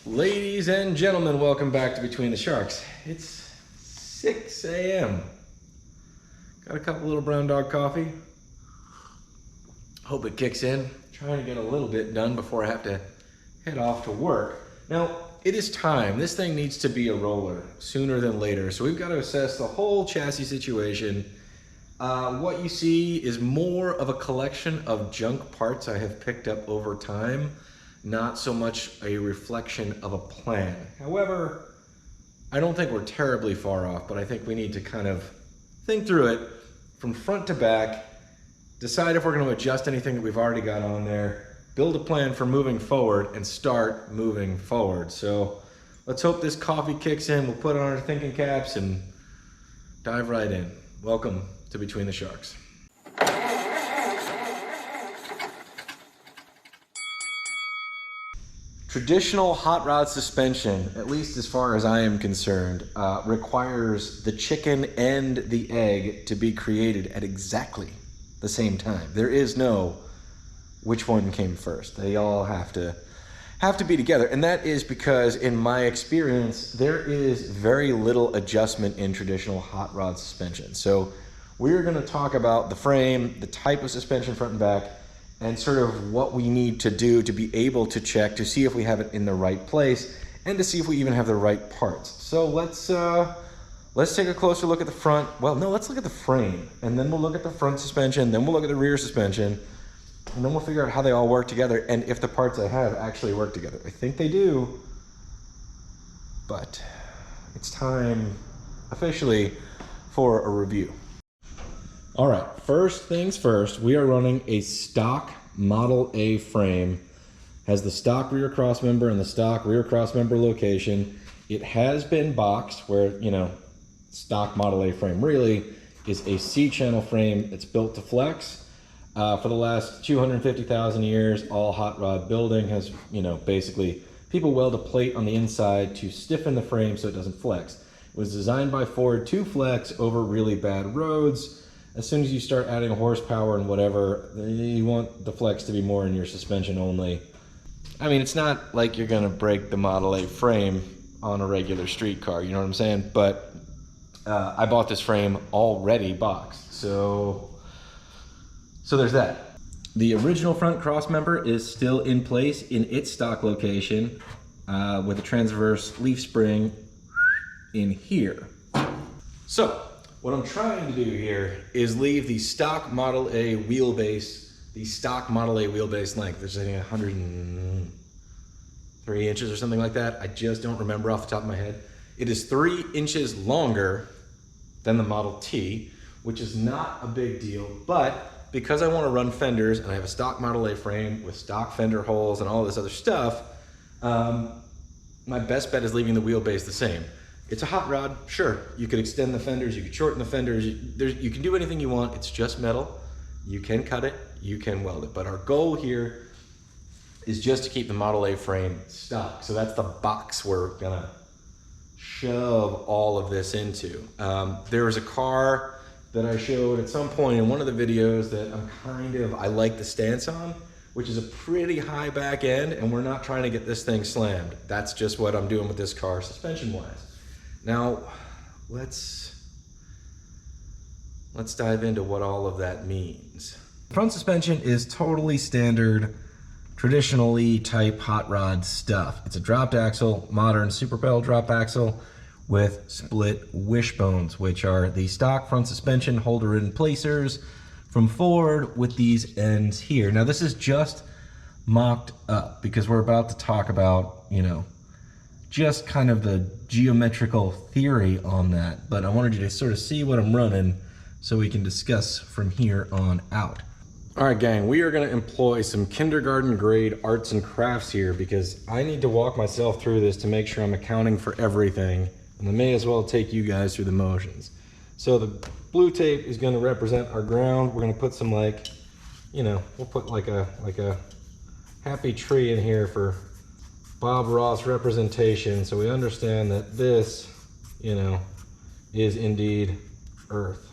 Ladies and gentlemen, welcome back to Between the Sharks. It's 6 a.m. Got a couple little brown dog coffee. Hope it kicks in. Trying to get a little bit done before I have to head off to work. Now, it is time. This thing needs to be a roller sooner than later. So we've got to assess the whole chassis situation. What you see is more of a collection of junk parts I have picked up over time, not so much a reflection of a plan. However, I don't think we're terribly far off, but I think we need to kind of think through it from front to back, decide if we're going to adjust anything that we've already got on there, build a plan for moving forward, and start moving forward. So let's hope this coffee kicks in. We'll put on our thinking caps and dive right in. Welcome to Between the Sharks. Traditional hot rod suspension, at least as far as I am concerned, requires the chicken and the egg to be created at exactly the same time. There is no which one came first. They all have to be together. And that is because, in my experience, there is very little adjustment in traditional hot rod suspension. So we're going to talk about the frame, the type of suspension front and back, and sort of what we need to do to be able to check to see if we have it in the right place and to see if we even have the right parts. So let's take a closer look at the front. Well, no, let's look at the frame, and then we'll look at the front suspension, then we'll look at the rear suspension, and then we'll figure out how they all work together and if the parts I have actually work together. I think they do, but it's time officially for a review. All right, first things first, we are running a stock Model A frame. Has the stock rear cross member and the stock rear cross member location. It has been boxed where, you know, stock Model A frame really is a C-channel frame that's built to flex. For the last 250,000 years, all hot rod building has, you know, basically people weld a plate on the inside to stiffen the frame so it doesn't flex. It was designed by Ford to flex over really bad roads. As soon as you start adding horsepower and whatever, you want the flex to be more in your suspension only. I mean, it's not like you're gonna break the Model A frame on a regular street car, you know what I'm saying? But I bought this frame already boxed, so there's that. The original front cross member is still in place in its stock location with a transverse leaf spring in here. So what I'm trying to do here is leave the stock Model A wheelbase, length. There's I think 103 inches or something like that. I just don't remember off the top of my head. It is 3 inches longer than the Model T, which is not a big deal, but because I want to run fenders and I have a stock Model A frame with stock fender holes and all this other stuff, my best bet is leaving the wheelbase the same. It's a hot rod, sure. You could extend the fenders, you could shorten the fenders, you can do anything you want. It's just metal. You can cut it, you can weld it. But our goal here is just to keep the Model A frame stock. So that's the box we're gonna shove all of this into. There was a car that I showed at some point in one of the videos that I like the stance on, which is a pretty high back end, and we're not trying to get this thing slammed. That's just what I'm doing with this car suspension-wise. Now, let's dive into what all of that means. Front suspension is totally standard, traditionally type hot rod stuff. It's a dropped axle, modern super pedal drop axle with split wishbones, which are the stock front suspension holder in placers from Ford with these ends here. Now this is just mocked up because we're about to talk about, you know, just kind of the geometrical theory on that, but I wanted you to sort of see what I'm running so we can discuss from here on out. All right, gang, we are gonna employ some kindergarten grade arts and crafts here because I need to walk myself through this to make sure I'm accounting for everything, and I may as well take you guys through the motions. So the blue tape is gonna represent our ground. We're gonna put some, like, you know, we'll put like a happy tree in here for Bob Ross representation, so we understand that this, you know, is indeed Earth.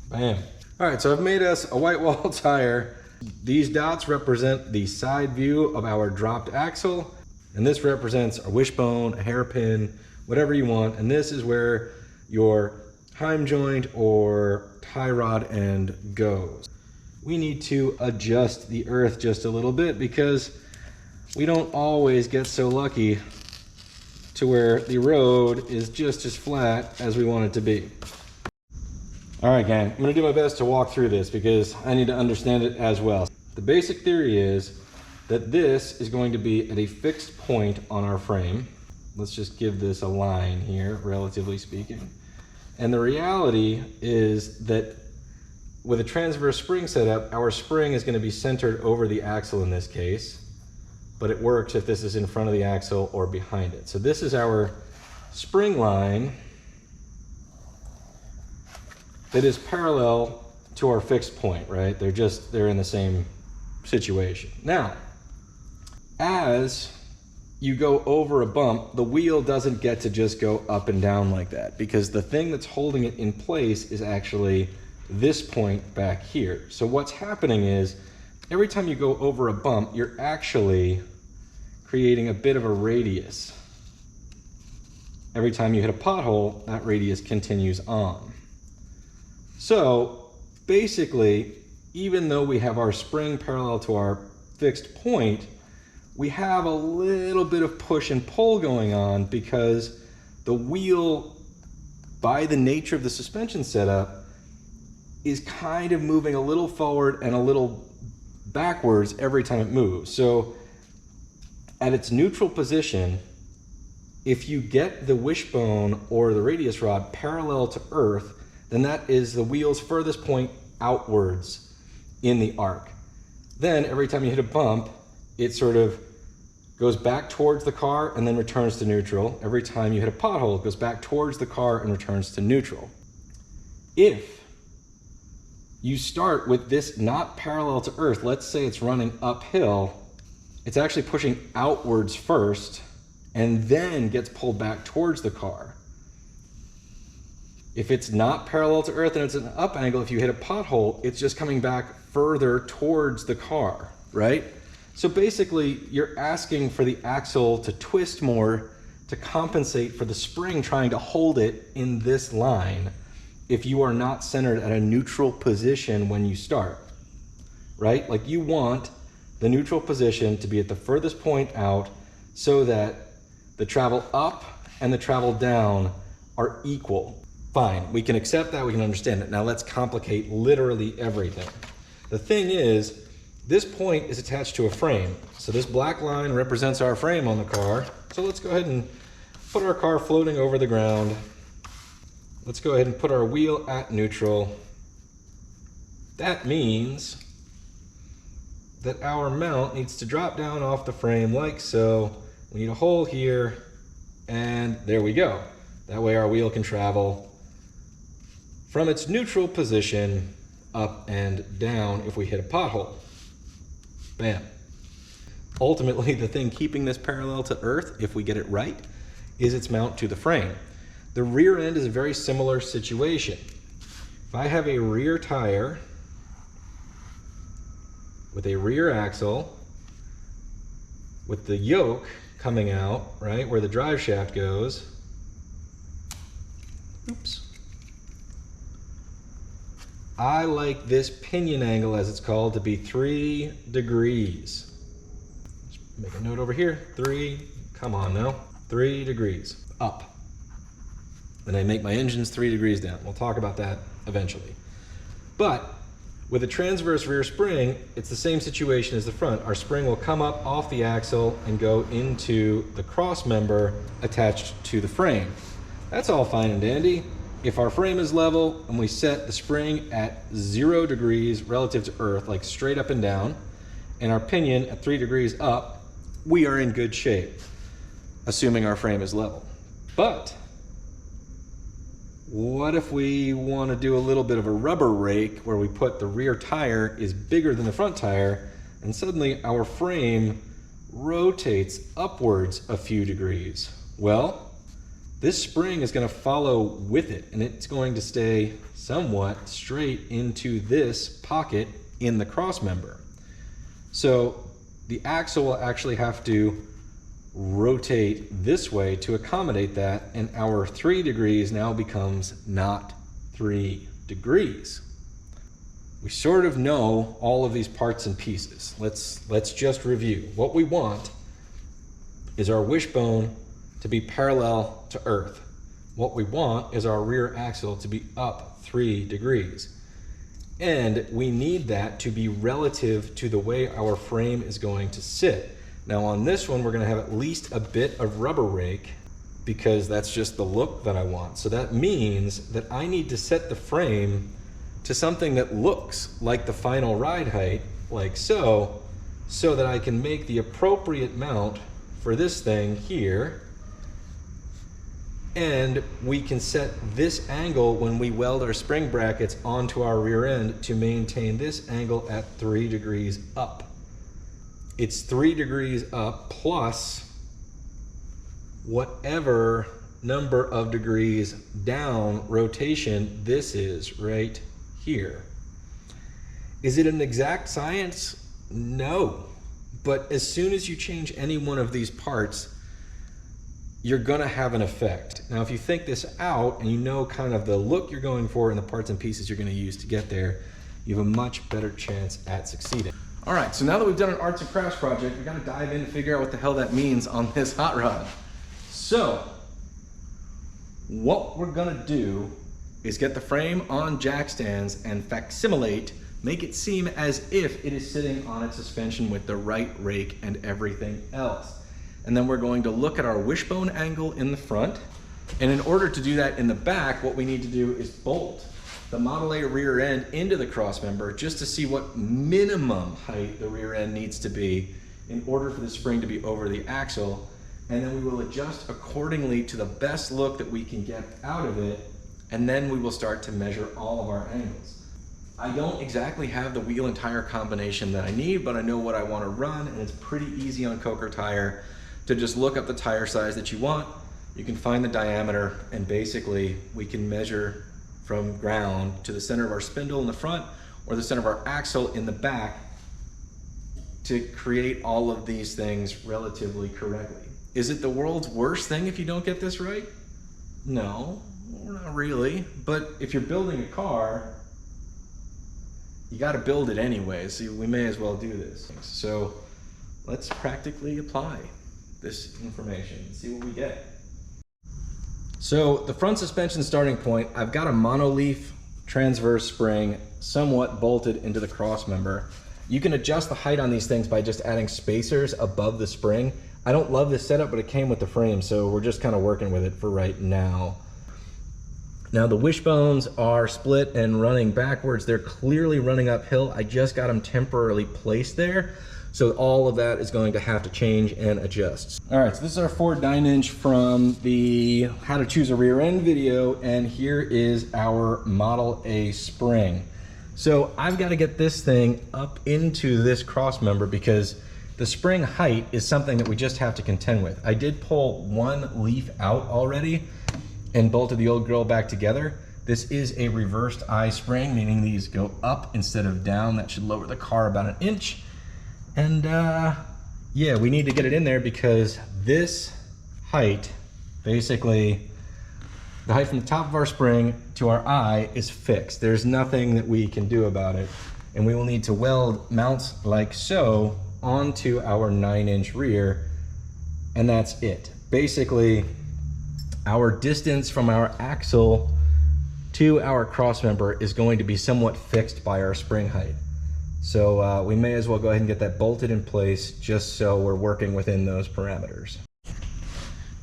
Bam. All right, so I've made us a white wall tire These dots represent the side view of our dropped axle, and this represents a wishbone, a hairpin, whatever you want, and this is where your heim joint or tie rod end goes. We need to adjust the earth just a little bit because we don't always get so lucky to where the road is just as flat as we want it to be. All right, gang, I'm gonna do my best to walk through this because I need to understand it as well. The basic theory is that this is going to be at a fixed point on our frame. Let's just give this a line here, relatively speaking. And the reality is that with a transverse spring setup, our spring is gonna be centered over the axle in this case, but it works if this is in front of the axle or behind it. So this is our spring line that is parallel to our fixed point, right? They're in the same situation. Now, as you go over a bump, the wheel doesn't get to just go up and down like that because the thing that's holding it in place is actually this point back here. So what's happening is every time you go over a bump, you're actually creating a bit of a radius. Every time you hit a pothole, that radius continues on. So basically, even though we have our spring parallel to our fixed point, we have a little bit of push and pull going on because the wheel, by the nature of the suspension setup, is kind of moving a little forward and a little backwards every time it moves. So at its neutral position, if you get the wishbone or the radius rod parallel to earth, then that is the wheel's furthest point outwards in the arc. Then every time you hit a bump, it sort of goes back towards the car and then returns to neutral. Every time you hit a pothole, it goes back towards the car and returns to neutral. If you start with this not parallel to earth, let's say it's running uphill, it's actually pushing outwards first and then gets pulled back towards the car. If it's not parallel to earth and it's an up angle, if you hit a pothole, it's just coming back further towards the car, right? So basically, you're asking for the axle to twist more to compensate for the spring trying to hold it in this line if you are not centered at a neutral position when you start, right? Like you want the neutral position to be at the furthest point out so that the travel up and the travel down are equal. Fine, we can accept that, we can understand it. Now let's complicate literally everything. The thing is, this point is attached to a frame. So this black line represents our frame on the car. So let's go ahead and put our car floating over the ground. Let's go ahead and put our wheel at neutral. That means that our mount needs to drop down off the frame like so. We need a hole here, and there we go. That way our wheel can travel from its neutral position up and down if we hit a pothole. Bam. Ultimately, the thing keeping this parallel to earth, if we get it right, is its mount to the frame. The rear end is a very similar situation. If I have a rear tire with a rear axle, with the yoke coming out, right, where the drive shaft goes, oops. I like this pinion angle, as it's called, to be 3 degrees. Just make a note over here, 3, come on now, 3 degrees up. Then I make my engines 3 degrees down. We'll talk about that eventually. But with a transverse rear spring, it's the same situation as the front. Our spring will come up off the axle and go into the cross member attached to the frame. That's all fine and dandy. If our frame is level and we set the spring at 0 degrees relative to earth, like straight up and down, and our pinion at 3 degrees up, we are in good shape, assuming our frame is level. But what if we want to do a little bit of a rubber rake where we put the rear tire is bigger than the front tire, and suddenly our frame rotates upwards a few degrees? Well, this spring is going to follow with it, and it's going to stay somewhat straight into this pocket in the cross member. So the axle will actually have to rotate this way to accommodate that, and our 3 degrees now becomes not 3 degrees. We sort of know all of these parts and pieces. Let's just review. What we want is our wishbone to be parallel to Earth. What we want is our rear axle to be up 3 degrees. And we need that to be relative to the way our frame is going to sit. Now on this one, we're gonna have at least a bit of rubber rake because that's just the look that I want. So that means that I need to set the frame to something that looks like the final ride height, like so that I can make the appropriate mount for this thing here. And we can set this angle when we weld our spring brackets onto our rear end to maintain this angle at 3 degrees up. It's 3 degrees up plus whatever number of degrees down rotation this is right here. Is it an exact science? No. But as soon as you change any one of these parts, you're gonna have an effect. Now, if you think this out and you know kind of the look you're going for and the parts and pieces you're gonna use to get there, you have a much better chance at succeeding. All right, so now that we've done an arts and crafts project, we gotta dive in and figure out what the hell that means on this hot rod. So, what we're gonna do is get the frame on jack stands and facsimilate, make it seem as if it is sitting on its suspension with the right rake and everything else. And then we're going to look at our wishbone angle in the front. And in order to do that in the back, what we need to do is bolt the Model A rear end into the cross member just to see what minimum height the rear end needs to be in order for the spring to be over the axle. And then we will adjust accordingly to the best look that we can get out of it. And then we will start to measure all of our angles. I don't exactly have the wheel and tire combination that I need, but I know what I want to run, and it's pretty easy on Coker Tire to just look up the tire size that you want. You can find the diameter, and basically we can measure from ground to the center of our spindle in the front or the center of our axle in the back to create all of these things relatively correctly. Is it the world's worst thing if you don't get this right? No, not really. But if you're building a car, you got to build it anyway, so we may as well do this. So let's practically apply this information and see what we get. So the front suspension starting point, I've got a monoleaf transverse spring somewhat bolted into the cross member. You can adjust the height on these things by just adding spacers above the spring. I don't love this setup, but it came with the frame, so we're just kind of working with it for right now. Now the wishbones are split and running backwards. They're clearly running uphill. I just got them temporarily placed there. So all of that is going to have to change and adjust. All right, so this is our Ford 9-inch from the How to Choose a Rear End video, and here is our Model A spring. So I've got to get this thing up into this cross member because the spring height is something that we just have to contend with. I did pull one leaf out already and bolted the old grill back together. This is a reversed I spring, meaning these go up instead of down. That should lower the car about 1 inch. And yeah, we need to get it in there because this height, basically the height from the top of our spring to our eye is fixed. There's nothing that we can do about it. And we will need to weld mounts like so onto our 9-inch rear, and that's it. Basically, our distance from our axle to our cross member is going to be somewhat fixed by our spring height. So we may as well go ahead and get that bolted in place just so we're working within those parameters.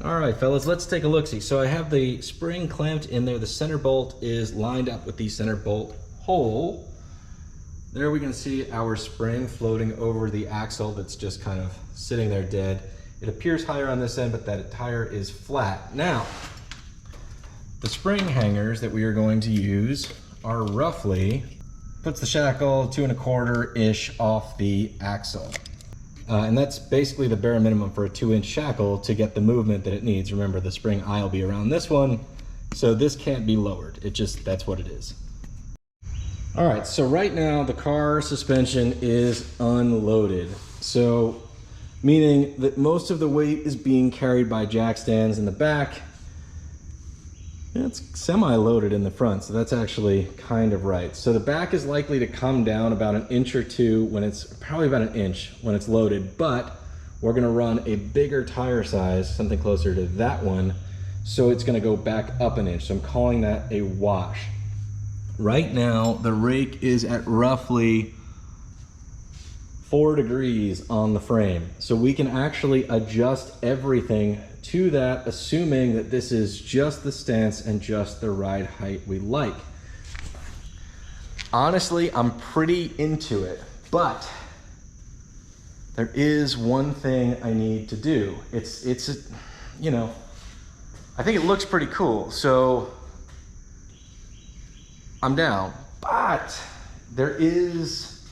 All right, fellas, let's take a look-see. So I have the spring clamped in there. The center bolt is lined up with the center bolt hole. There we can see our spring floating over the axle that's just kind of sitting there dead. It appears higher on this end, but that tire is flat. Now, the spring hangers that we are going to use are roughly, puts the shackle 2 1/4-ish off the axle. And that's basically the bare minimum for a 2-inch shackle to get the movement that it needs. Remember, the spring eye will be around this one, so this can't be lowered. It just, that's what it is. All right, so right now the car suspension is unloaded. So meaning that most of the weight is being carried by jack stands in the back. It's semi-loaded in the front, so that's actually kind of right. So the back is likely to come down about an inch or two when it's, probably about an inch when it's loaded, but we're gonna run a bigger tire size, something closer to that one, so it's gonna go back up an inch. So I'm calling that a wash. Right now, the rake is at roughly 4 degrees on the frame. So we can actually adjust everything to that, assuming that this is just the stance and just the ride height we like. Honestly, I'm pretty into it, but there is one thing I need to do. You know, I think it looks pretty cool, so I'm down, but there is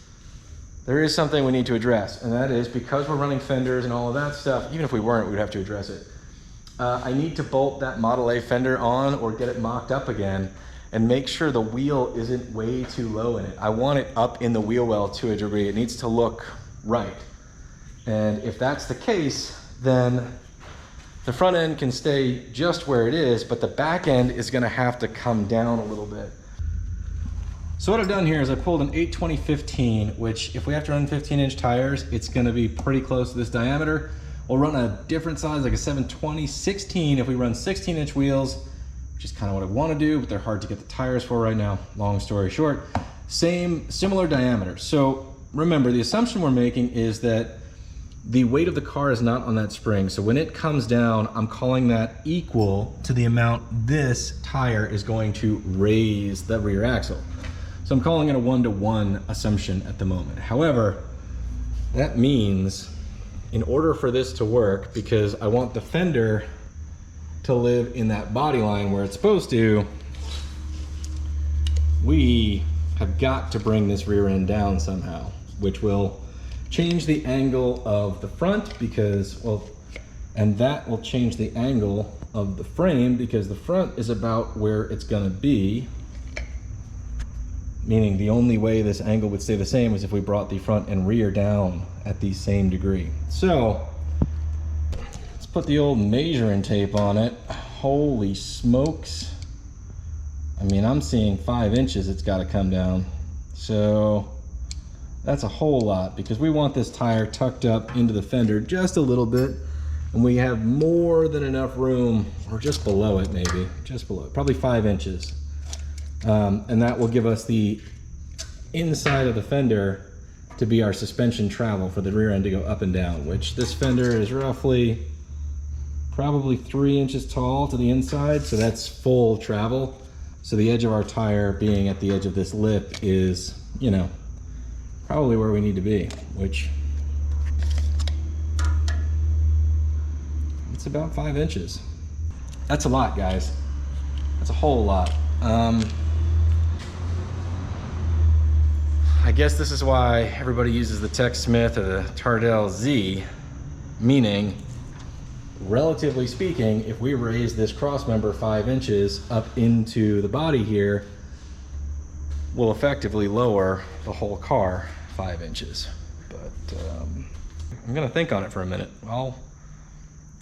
something we need to address, and that is because we're running fenders and all of that stuff, even if we weren't, we'd have to address it. I need to bolt that Model A fender on or get it mocked up again and make sure the wheel isn't way too low in it. I want it up in the wheel well to a degree. It needs to look right. And if that's the case, then the front end can stay just where it is, but the back end is gonna have to come down a little bit. So what I've done here is I pulled an 820-15, which if we have to run 15-inch tires, it's gonna be pretty close to this diameter. We'll run a different size, like a 720-16 if we run 16-inch wheels, which is kind of what I want to do, but they're hard to get the tires for right now. Long story short, similar diameter. So remember, the assumption we're making is that the weight of the car is not on that spring. So when it comes down, I'm calling that equal to the amount this tire is going to raise the rear axle. So I'm calling it a 1-to-1 assumption at the moment. However, that means in order for this to work, because I want the fender to live in that body line where it's supposed to, we have got to bring this rear end down somehow, which will change the angle of the front because, well, and that will change the angle of the frame because the front is about where it's gonna be. Meaning the only way this angle would stay the same is if we brought the front and rear down at the same degree. So let's put the old measuring tape on it. Holy smokes. I mean, I'm seeing 5 inches it's got to come down. So that's a whole lot because we want this tire tucked up into the fender just a little bit, and we have more than enough room, or just below it maybe, just below it, probably 5 inches. And that will give us the inside of the fender to be our suspension travel for the rear end to go up and down, which this fender is roughly probably 3 inches tall to the inside. So that's full travel. So the edge of our tire being at the edge of this lip is, you know, probably where we need to be, which it's about 5 inches. That's a lot, guys. That's a whole lot. I guess this is why everybody uses the Tech Smith or the Tardell Z, meaning, relatively speaking, if we raise this cross member 5 inches up into the body here, we'll effectively lower the whole car 5 inches. But I'm gonna think on it for a minute. I'll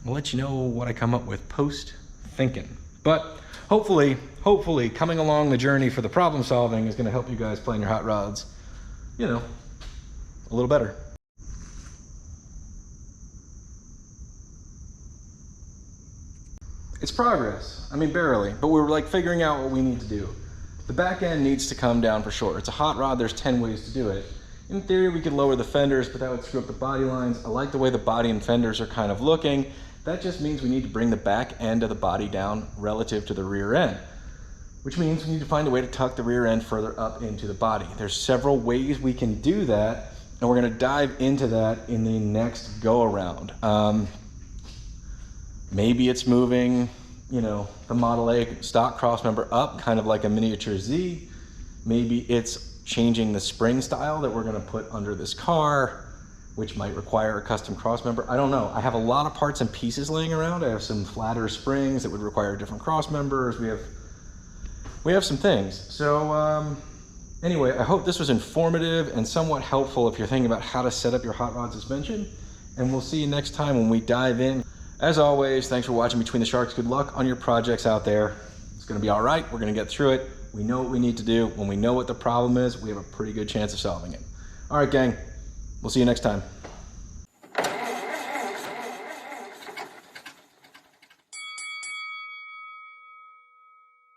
let you know what I come up with post thinking. But hopefully coming along the journey for the problem solving is gonna help you guys plan your hot rods, you know, a little better. It's progress. I mean, barely, but we're like figuring out what we need to do. The back end needs to come down for sure. It's a hot rod, there's 10 ways to do it. In theory, we could lower the fenders, but that would screw up the body lines. I like the way the body and fenders are kind of looking. That just means we need to bring the back end of the body down relative to the rear end, which means we need to find a way to tuck the rear end further up into the body. There's several ways we can do that, and we're gonna dive into that in the next go around. Maybe it's moving, you know, the Model A stock crossmember up, kind of like a miniature Z. Maybe it's changing the spring style that we're gonna put under this car, which might require a custom crossmember. I don't know. I have a lot of parts and pieces laying around. I have some flatter springs that would require different crossmembers. We have some things. So Anyway, I hope this was informative and somewhat helpful if you're thinking about how to set up your hot rod suspension. And we'll see you next time when we dive in. As always, thanks for watching Between the Sharks. Good luck on your projects out there. It's gonna be all right. We're gonna get through it. We know what we need to do. When we know what the problem is, we have a pretty good chance of solving it. All right, gang, we'll see you next time.